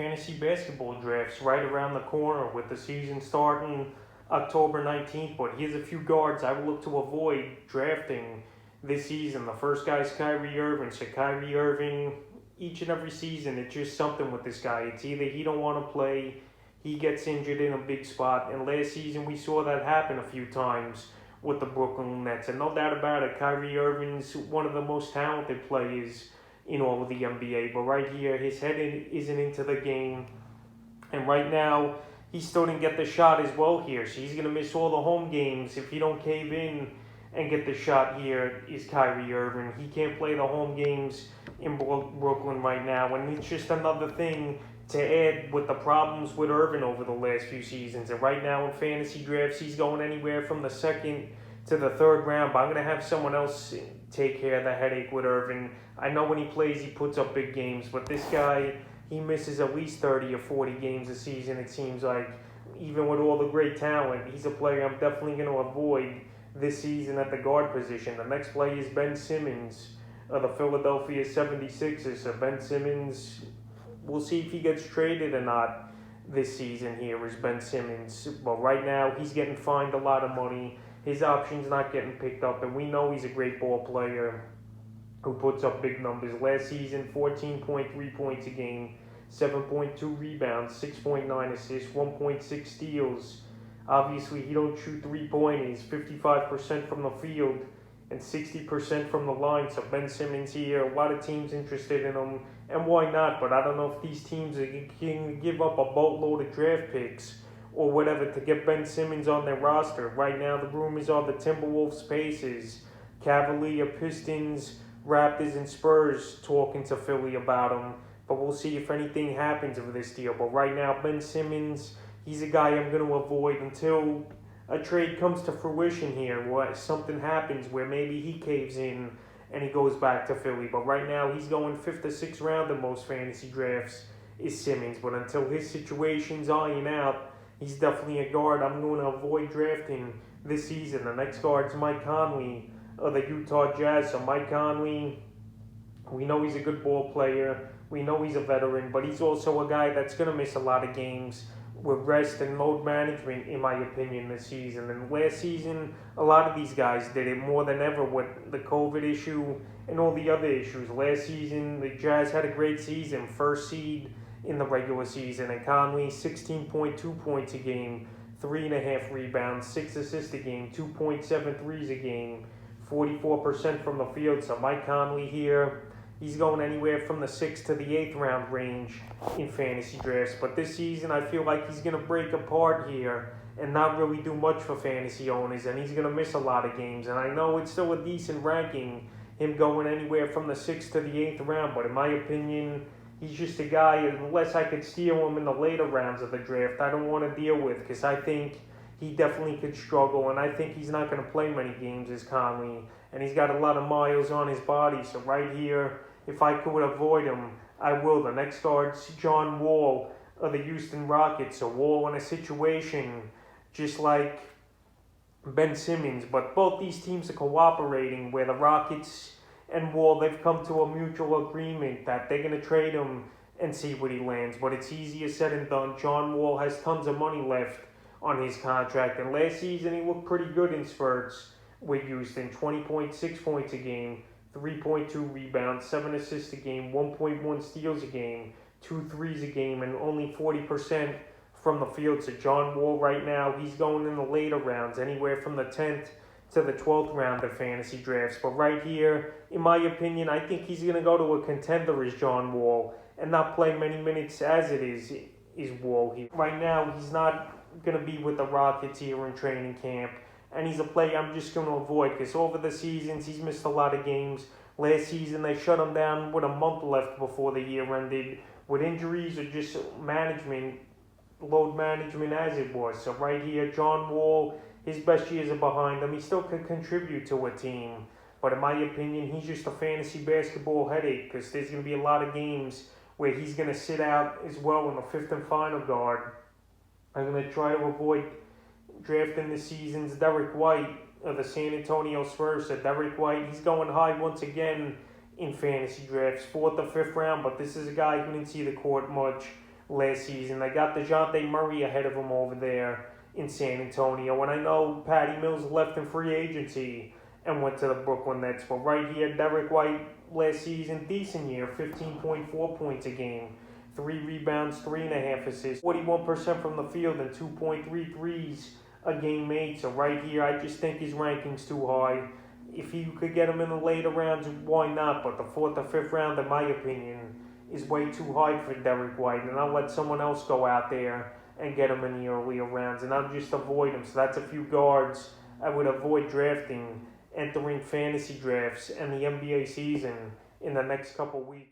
fantasy basketball drafts right around the corner with the season starting October 19th. But here's a few guards I would look to avoid drafting this season. The first guy is Kyrie Irving. So Kyrie Irving, each and every season, it's just something with this guy. It's either he don't want to play, he gets injured in a big spot. And last season we saw that happen a few times with the Brooklyn Nets. And no doubt about it, Kyrie Irving's one of the most talented players in all of the NBA. But right here, his head isn't into the game. And right now, he still didn't get the shot as well here. So he's going to miss all the home games if he don't cave in and get the shot here is Kyrie Irving. He can't play the home games in Brooklyn right now. And it's just another thing to add with the problems with Irving over the last few seasons. And right now in fantasy drafts, he's going anywhere from the second to the third round. But I'm going to have someone else take care of the headache with Irving. I know when he plays, he puts up big games. But this guy, he misses at least 30 or 40 games a season, it seems like. Even with all the great talent, he's a player I'm definitely going to avoid this season at the guard position. The next player is Ben Simmons of the Philadelphia 76ers. So Ben Simmons, we'll see if he gets traded or not this season here is Ben Simmons. But right now, he's getting fined a lot of money. His option's not getting picked up, and we know he's a great ball player who puts up big numbers. Last season, 14.3 points a game, 7.2 rebounds, 6.9 assists, 1.6 steals. Obviously, he don't shoot three-pointers, 55% from the field and 60% from the line. So Ben Simmons here, a lot of teams interested in him, and why not? But I don't know if these teams are going to give up a boatload of draft picks or whatever to get Ben Simmons on their roster. Right now, the rumors are the Timberwolves, Pacers, Cavalier, Pistons, Raptors, and Spurs talking to Philly about him. But we'll see if anything happens with this deal. But right now, Ben Simmons, he's a guy I'm going to avoid until a trade comes to fruition here, where something happens where maybe he caves in and he goes back to Philly. But right now, he's going 5th or 6th round in most fantasy drafts is Simmons. But until his situation's iron out, he's definitely a guard I'm going to avoid drafting this season. The next guard's Mike Conley of the Utah Jazz. So Mike Conley, we know he's a good ball player. We know he's a veteran, but he's also a guy that's going to miss a lot of games with rest and load management, in my opinion, this season. And last season, a lot of these guys did it more than ever with the COVID issue and all the other issues. Last season, the Jazz had a great season, first seed in the regular season. And Conley, 16.2 points a game, 3.5 rebounds, 6 assists a game, 2.7 threes a game, 44% from the field. So Mike Conley here, he's going anywhere from the 6th to the 8th round range in fantasy drafts. But this season, I feel like he's going to break apart here and not really do much for fantasy owners. And he's going to miss a lot of games. And I know it's still a decent ranking, him going anywhere from the 6th to the 8th round. But in my opinion, he's just a guy, unless I could steal him in the later rounds of the draft, I don't want to deal with, because I think he definitely could struggle. And I think he's not going to play many games as Conley. And he's got a lot of miles on his body. So right here, if I could avoid him, I will. The next guard's John Wall of the Houston Rockets. So Wall in a situation just like Ben Simmons. But both these teams are cooperating, where the Rockets and Wall, they've come to a mutual agreement that they're going to trade him and see what he lands. But it's easier said than done. John Wall has tons of money left on his contract. And last season, he looked pretty good in spurts with Houston. 20.6 points a game, 3.2 rebounds, 7 assists a game, 1.1 steals a game, 2 threes a game, and only 40% from the field. So John Wall right now, he's going in the later rounds, anywhere from the 10th to the 12th round of fantasy drafts. But right here, in my opinion, I think he's going to go to a contender as John Wall and not play many minutes as it is Wall. Right now, he's not going to be with the Rockets here in training camp. And he's a player I'm just going to avoid, because over the seasons, he's missed a lot of games. Last season, they shut him down with a month left before the year ended, with injuries or just load management as it was. So right here, John Wall, his best years are behind him. He still can contribute to a team. But in my opinion, he's just a fantasy basketball headache, because there's going to be a lot of games where he's going to sit out as well in the 5th and final guard. I'm going to try to avoid drafting this season's Derek White of the San Antonio Spurs. So Derek White, he's going high once again in fantasy drafts, 4th or 5th round. But this is a guy who didn't see the court much last season. They got DeJounte Murray ahead of him over there in San Antonio. And I know Patty Mills left in free agency and went to the Brooklyn Nets. But right here, Derek White last season, decent year, 15.4 points a game, 3 rebounds, 3.5 assists, 41% from the field, and 2.3 threes a game made. So right here, I just think his ranking's too high. If you could get him in the later rounds, why not? But the 4th or 5th round, in my opinion, is way too high for Derek White. And I'll let someone else go out there and get him in the earlier rounds. And I'll just avoid him. So that's a few guards I would avoid drafting entering fantasy drafts and the NBA season in the next couple weeks.